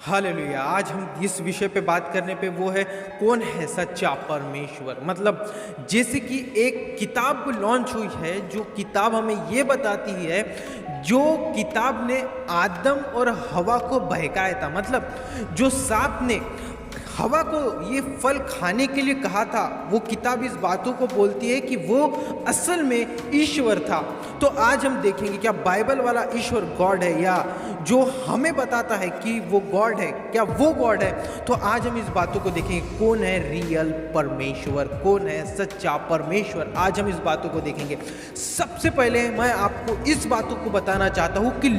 Hallelujah. आज हम इस विषय पे बात करने पे वो है कौन है सच्चा परमेश्वर। मतलब जैसे कि एक किताब लॉन्च हुई है, जो किताब हमें ये बताती है, जो किताब ने आदम और हवा को बहकाया था। मतलब जो सांप ने हवा को ये फल खाने के लिए कहा था, वो किताब इस बातों को बोलती है कि वो असल में ईश्वर था। तो आज हम देखेंगे क्या बाइबल वाला ईश्वर गॉड है, या जो हमें बताता है कि वो गॉड है, क्या वो गॉड है। तो आज हम इस बातों को देखेंगे, कौन है रियल परमेश्वर, कौन है सच्चा परमेश्वर। आज हम इस बातों को देखेंगे। सबसे पहले मैं आपको इस बातों को बताना चाहता हूँ कि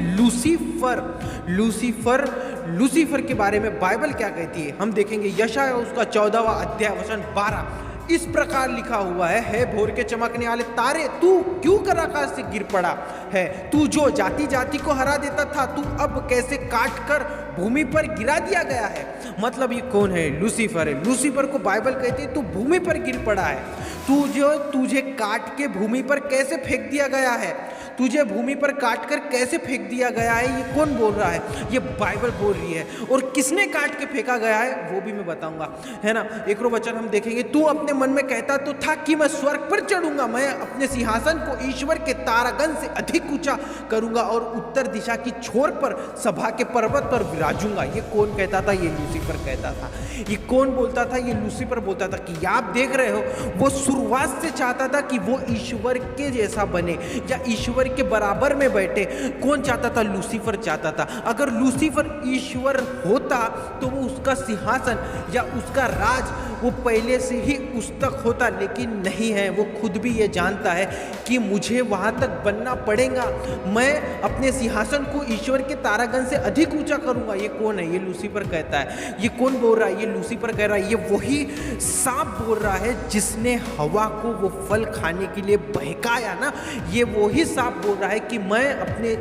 लूसीफर के बारे में बाइबल क्या कहती है। हम देखेंगे यशायाह उसका 14वां अध्याय वचन 12 इस प्रकार लिखा हुआ है भोर के चमकने वाले तारे, तू क्यों कर आकाश से गिर पड़ा है? तू जो जाति जाति को हरा देता था, तू अब कैसे काट कर भूमि पर गिरा दिया गया है। मतलब ये कौन है? लूसीफर है। लूसीफर को बाइबल कहती है तू भूमि पर गिर पड़ा है, तुझे काट के भूमि पर कैसे फेंक दिया गया है, तुझे भूमि पर काट कर कैसे फेंक दिया गया है। ये कौन बोल रहा है? ये बाइबल बोल रही है। और किसने काट के फेंका गया है वो भी मैं बताऊंगा, है ना। एक वचन हम देखेंगे, तू अपने मन में कहता तो था कि मैं स्वर्ग पर चढ़ूंगा, मैं अपने सिंहासन को ईश्वर के तारागण से अधिक ऊंचा करूंगा और उत्तर दिशा की छोर पर सभा के पर्वत पर विराजूंगा। ये कौन कहता था? ये लूसीफर कहता था। ये कौन बोलता था? ये लूसीफर बोलता था। कि आप देख रहे हो, वो शुरुआत से चाहता था कि वो ईश्वर के जैसा बने या ईश्वर के बराबर में बैठे। कौन चाहता था? लूसीफर चाहता था। अगर लूसीफर ईश्वर होता तो वो उसका सिंहासन या उसका राज वो पहले से ही उस तक होता, लेकिन नहीं है। वो खुद भी ये जानता है कि मुझे वहां तक बनना पड़ेगा, मैं अपने सिंहासन को ईश्वर के तारागण से अधिक ऊंचा करूंगा। ये कौन है? ये लूसीफर कहता है। ये कौन बोल रहा है? ये लूसीफर कह रहा है। ये वही सांप बोल रहा है जिसने हवा को वो फल खाने के लिए बहकाया ना। ये वही सांप बोल रहा है कि मैं अपने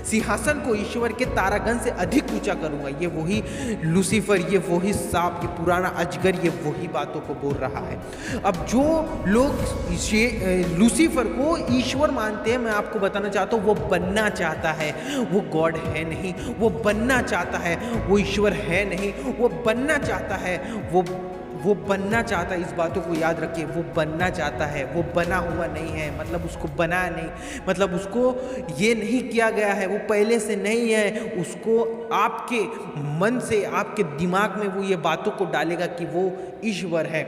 सिंहासन को ईश्वर के तारागण से अधिक ऊंचा करूंगा। ये वही लूसीफर, ये वही सांप, ये पुराना अजगर, ये वही बातों को बोल रहा है। अब जो लोग लूसीफर को ईश्वर मानते हैं, मैं आपको बताना चाहता हूं, वो बनना चाहता है। वो गॉड है नहीं, वो बनना चाहता है। वो ईश्वर है नहीं, वो बनना चाहता है। वो बनना चाहता है। इस बातों को याद रखिए, वो बनना चाहता है। वो बना हुआ नहीं है, मतलब उसको बनाया नहीं, मतलब उसको ये नहीं किया गया है, वो पहले से नहीं है। उसको आपके मन से, आपके दिमाग में वो ये बातों को डालेगा कि वो ईश्वर है।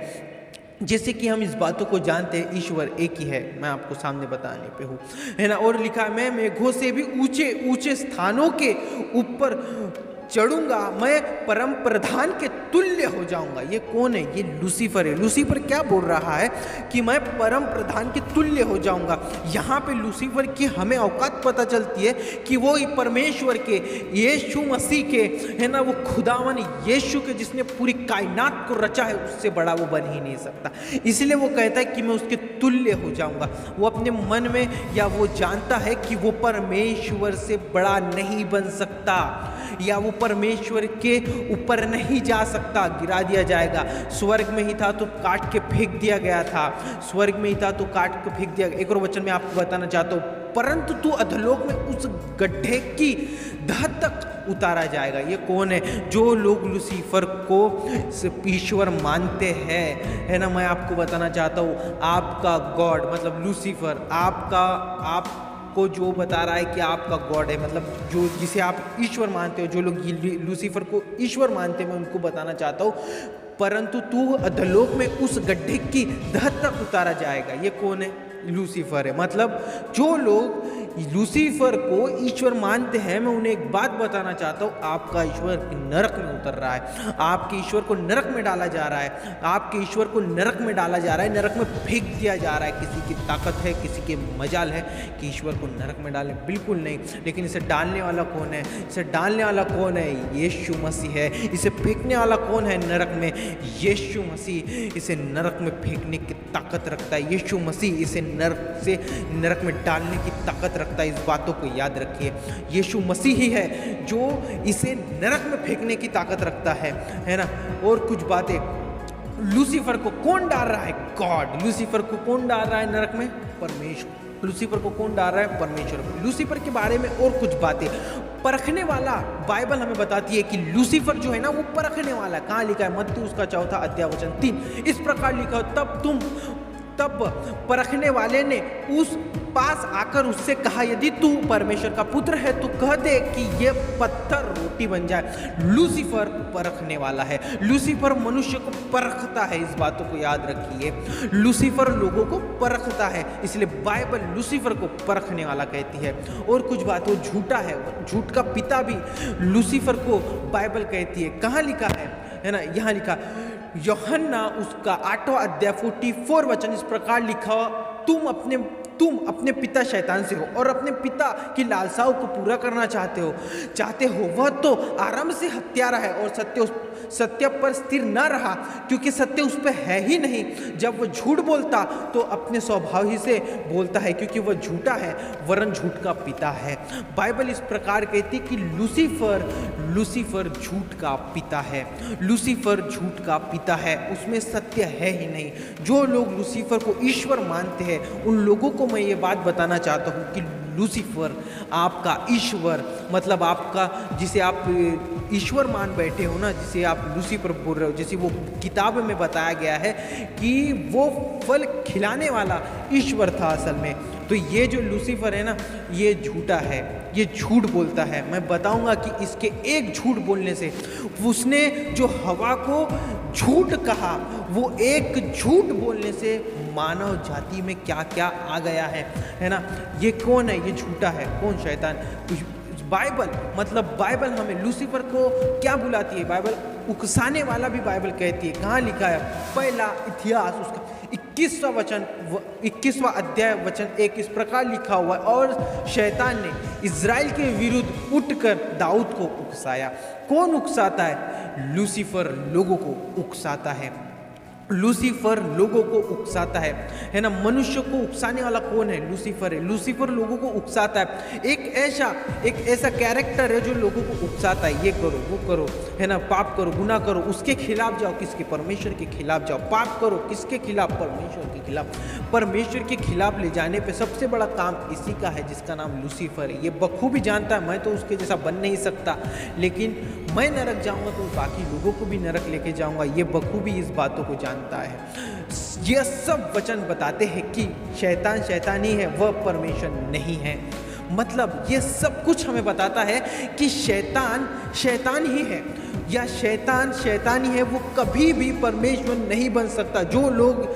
जैसे कि हम इस बातों को जानते हैं, ईश्वर एक ही है। मैं आपको सामने बताने पे हूँ, है ना। और लिखा, मैं मेघों से भी ऊंचे ऊंचे स्थानों के ऊपर चढ़ूंगा, मैं परम प्रधान के तुल्य हो जाऊंगा। ये कौन है? ये लूसीफर है। लूसीफर क्या बोल रहा है? कि मैं परम प्रधान के तुल्य हो जाऊंगा। यहाँ पे लूसीफर की हमें औकात पता चलती है कि वो परमेश्वर के, यीशु मसीह के, है ना, वो खुदावन यीशु के, जिसने पूरी कायनात को रचा है, उससे बड़ा वो बन ही नहीं सकता। इसलिए वो कहता है कि मैं उसके तुल्य हो जाऊंगा। वो अपने मन में, या वो जानता है कि वो परमेश्वर से बड़ा नहीं बन सकता, या वो परमेश्वर के ऊपर नहीं जा सकता, गिरा दिया जाएगा। स्वर्ग में ही था तो काट के फेंक दिया गया था, स्वर्ग में ही था तो काट के फेंक दिया गया। एक और वचन में आपको बताना चाहता हूँ, परंतु तू अधोलोक में उस गड्ढे की दह तक उतारा जाएगा। ये कौन है? जो लोग लूसीफर को ईश्वर मानते हैं, है ना। मैं आपको बताना चाहता हूँ, आपका गॉड मतलब लूसीफर, को जो बता रहा है कि आपका गॉड है, मतलब जो जिसे आप ईश्वर मानते हो, जो लोग लूसीफर को ईश्वर मानते हैं, मैं उनको बताना चाहता हूँ, परंतु तू अधोलोक में उस गड्ढे की दह तक उतारा जाएगा। ये कौन है? लूसीफर है। मतलब जो लोग लूसीफर को ईश्वर मानते हैं, मैं उन्हें एक बात बताना चाहता हूँ, आपका ईश्वर नरक में उतर रहा है, आपके ईश्वर को नरक में डाला जा रहा है, आपके ईश्वर को नरक में डाला जा रहा है, नरक में फेंक दिया जा रहा है। किसी की ताकत है, किसी के मजाल है कि ईश्वर को नरक में डालें? बिल्कुल नहीं। लेकिन इसे डालने वाला कौन है? इसे डालने वाला कौन है? यीशु मसीह है। इसे फेंकने वाला कौन है नरक में? यीशु मसीह इसे नरक में फेंकने की ताकत रखता है। यीशु मसीह इसे नरक में डालने की ताकत रखता है। इस बातों को याद रखिए, यीशु मसीह ही है जो इसे नरक में फेंकने की ताकत रखता है ना। और कुछ बातें, लूसीफर को कौन डाल रहा है? गॉड। लूसीफर को कौन डाल रहा है नरक में? परमेश्वर। लूसीफर को कौन डाल रहा है? परमेश्वर। लूसीफर के बारे में और कुछ बातें, परखने वाला बाइबल हमें बताती है कि लूसीफर जो है ना वो परखने वाला है। कहाँ लिखा है? मत्ती उसका 4 अध्याय वचन 3 इस प्रकार लिखा हो, तब परखने वाले ने उस पास आकर उससे कहा, यदि तू परमेश्वर का पुत्र है तो कह दे कि ये पत्थर रोटी बन जाए। लूसीफर परखने वाला है, लूसीफर मनुष्य को परखता है। इस बातों को याद रखिए, लूसीफर लोगों को परखता है, इसलिए बाइबल लूसीफर को परखने वाला कहती है। और कुछ बात वो झूठा है, झूठ का पिता भी लूसीफर को बाइबल कहती है। कहाँ लिखा है ना? यहाँ लिखा, यूहन्ना उसका 8वां अध्याय 44 वचन इस प्रकार लिखा, तुम अपने पिता शैतान से हो और अपने पिता की लालसाओं को पूरा करना चाहते हो। वह तो आरंभ से हत्यारा है और सत्य पर स्थिर न रहा, क्योंकि सत्य उस पर है ही नहीं। जब वह झूठ बोलता तो अपने स्वभाव ही से बोलता है, क्योंकि वह झूठा है वरन झूठ का पिता है। बाइबल इस प्रकार कहती कि लूसीफर झूठ का पिता है, लूसीफर झूठ का पिता है, उसमें सत्य है ही नहीं। जो लोग लूसीफर को ईश्वर मानते हैं उन लोगों को मैं ये बात बताना चाहता हूँ कि लूसीफर आपका ईश्वर, मतलब आपका जिसे आप ईश्वर मान बैठे हो ना, जिसे आप लूसीफर बोल रहे हो, जैसे वो किताब में बताया गया है कि वो फल खिलाने वाला ईश्वर था असल में। तो ये जो लूसीफर है ना, ये झूठा है, ये झूठ बोलता है। मैं बताऊंगा कि इसके एक झूठ बोलने से, उसने जो हवा को झूठ कहा, वो एक झूठ बोलने से मानव जाति में क्या क्या आ गया है ना। ये कौन है? ये झूठा है। कौन? शैतान। बाइबल हमें लूसीफर को क्या बुलाती है? बाइबल उकसाने वाला भी बाइबल कहती है। कहाँ लिखा है? पहला इतिहास उसका 21वां अध्याय वचन 1 इस प्रकार लिखा हुआ है, और शैतान ने इज़राइल के विरुद्ध उठकर दाऊद को उकसाया। कौन उकसाता है? लूसीफर लोगों को उकसाता है, लूसीफर लोगों को उकसाता है ना। मनुष्य को उकसाने वाला कौन है? लूसीफर है। लूसीफर लोगों को उकसाता है। एक ऐसा कैरेक्टर है जो लोगों को उकसाता है, ये करो वो करो, है ना, पाप करो, गुनाह करो, उसके खिलाफ जाओ। किसके? परमेश्वर के खिलाफ जाओ। पाप करो, किसके खिलाफ? परमेश्वर के खिलाफ। परमेश्वर के खिलाफ ले जाने पे सबसे बड़ा काम इसी का है, जिसका नाम लूसीफर है। ये बखूबी जानता है, मैं तो उसके जैसा बन नहीं सकता, लेकिन मैं नरक जाऊंगा तो बाकी लोगों को भी नरक लेके जाऊंगा। ये बखूबी इस बातों को जानता है। ये सब वचन बताते हैं कि शैतान ही है, वह परमेश्वर नहीं है। मतलब ये सब कुछ हमें बताता है कि शैतान ही है, या शैतान ही है, वो कभी भी परमेश्वर नहीं बन सकता। जो लोग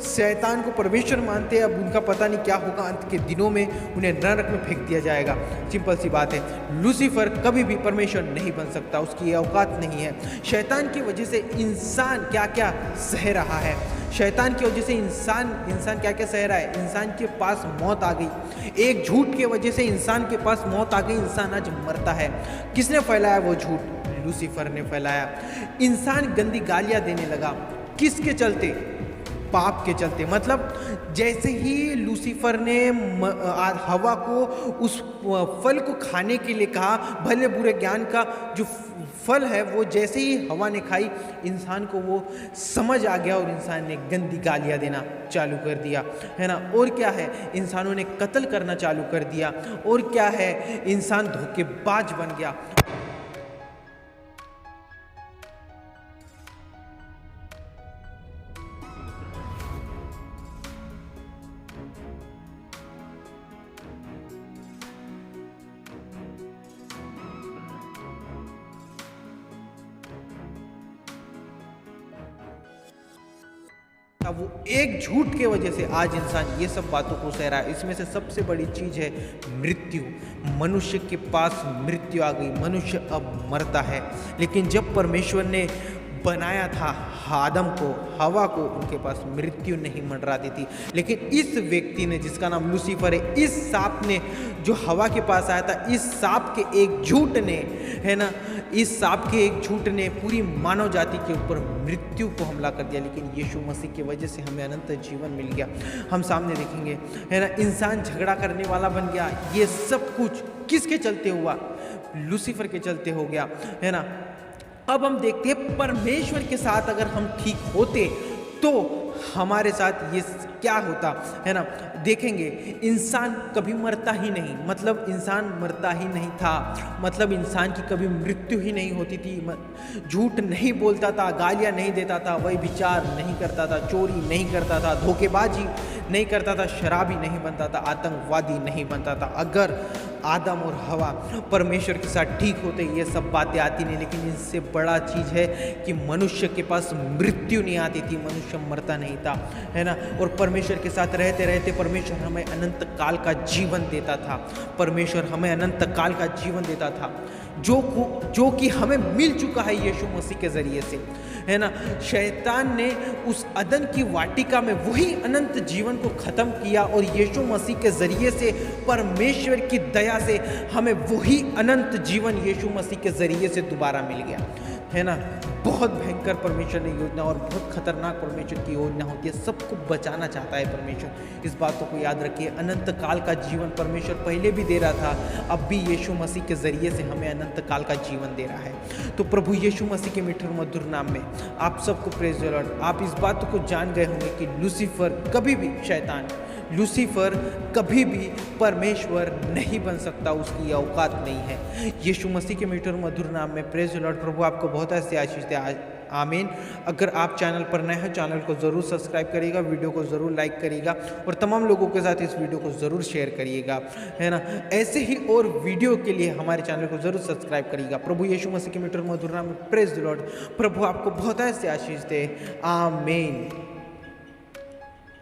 शैतान को परमेश्वर मानते हैं, अब उनका पता नहीं क्या होगा, अंत के दिनों में उन्हें नरक में फेंक दिया जाएगा। सिंपल सी बात है। लूसीफर कभी भी परमेश्वर नहीं बन सकता, उसकी ये औकात नहीं है। शैतान की वजह से इंसान क्या क्या सह रहा है, शैतान की वजह से इंसान क्या क्या सह रहा है। इंसान के पास मौत आ गई, एक झूठ के वजह से इंसान के पास मौत आ गई, इंसान आज मरता है। किसने फैलाया वो झूठ? लूसीफर ने फैलाया। इंसान गंदी गालियां देने लगा, किसके चलते? पाप के चलते। मतलब जैसे ही लूसीफर ने हवा को उस फल को खाने के लिए कहा, भले बुरे ज्ञान का जो फल है, वो जैसे ही हवा ने खाई, इंसान को वो समझ आ गया और इंसान ने गंदी गालियां देना चालू कर दिया, है ना। और क्या है? इंसानों ने कत्ल करना चालू कर दिया। और क्या है? इंसान धोखेबाज बन गया। वो एक झूठ के वजह से आज इंसान ये सब बातों को सह रहा है। इसमें से सबसे बड़ी चीज है मृत्यु। मनुष्य के पास मृत्यु आ गई, मनुष्य अब मरता है। लेकिन जब परमेश्वर ने बनाया था आदम को, हवा को, उनके पास मृत्यु नहीं मंडराती थी। लेकिन इस व्यक्ति ने, जिसका नाम लूसीफर है, इस सांप ने जो हवा के पास आया था, इस सांप के एक झूठ ने, है ना, इस सांप के एक झूठ ने पूरी मानव जाति के ऊपर मृत्यु को हमला कर दिया। लेकिन यीशु मसीह की वजह से हमें अनंत जीवन मिल गया। हम सामने देखेंगे, है ना। इंसान झगड़ा करने वाला बन गया। ये सब कुछ किसके चलते हुआ? लूसीफर के चलते हो गया, है ना। अब हम देखते हैं परमेश्वर के साथ अगर हम ठीक होते तो हमारे साथ ये क्या होता है ना, देखेंगे इंसान कभी मरता ही नहीं, मतलब इंसान मरता ही नहीं था, मतलब इंसान की कभी मृत्यु ही नहीं होती थी, झूठ नहीं बोलता था, गालियाँ नहीं देता था, वही विचार नहीं करता था, चोरी नहीं करता था, धोखेबाजी नहीं करता था, शराबी नहीं बनता था, आतंकवादी नहीं बनता था। अगर आदम और हवा परमेश्वर के साथ ठीक होते ये सब बातें आती नहीं, लेकिन इससे बड़ा चीज़ है कि मनुष्य के पास मृत्यु नहीं आती थी, मनुष्य मरता नहीं था, है ना। और परमेश्वर के साथ रहते रहते परमेश्वर हमें अनंत काल का जीवन देता था, परमेश्वर हमें अनंत काल का जीवन देता था, जो कि हमें मिल चुका है यीशु मसीह के ज़रिए से, है ना। शैतान ने उस अदन की वाटिका में वही अनंत जीवन को ख़त्म किया और यीशु मसीह के ज़रिए से परमेश्वर की दया से हमें वही अनंत जीवन यीशु मसीह के ज़रिए से दोबारा मिल गया, है ना। बहुत भयंकर परमेश्वर ने योजना और बहुत खतरनाक परमेश्वर की योजना होती है, सबको बचाना चाहता है परमेश्वर। इस बातों को याद रखिए, अनंत काल का जीवन परमेश्वर पहले भी दे रहा था, अब भी यीशु मसीह के ज़रिए से हमें अनंत काल का जीवन दे रहा है। तो प्रभु यीशु मसीह के मीठे और मधुर नाम में आप सबको प्रेज द लॉर्ड। आप इस बात को जान गए होंगे कि लूसीफर कभी भी, शैतान लूसीफर कभी भी परमेश्वर नहीं बन सकता, उसकी औकात नहीं है। यीशु मसीह के मीठे और मधुर नाम में प्रेज द लॉर्ड। प्रभु आपको बहुत ऐसे आशीष दे, आमीन। अगर आप चैनल पर नए हैं, चैनल को ज़रूर सब्सक्राइब करिएगा, वीडियो को ज़रूर लाइक करिएगा और तमाम लोगों के साथ इस वीडियो को ज़रूर शेयर करिएगा, है ना। ऐसे ही और वीडियो के लिए हमारे चैनल को ज़रूर सब्सक्राइब करिएगा। प्रभु यीशु मसीह के मीठे और मधुर नाम में प्रेज द लॉर्ड। प्रभु आपको बहुत ऐसे आशीष दे, आमीन।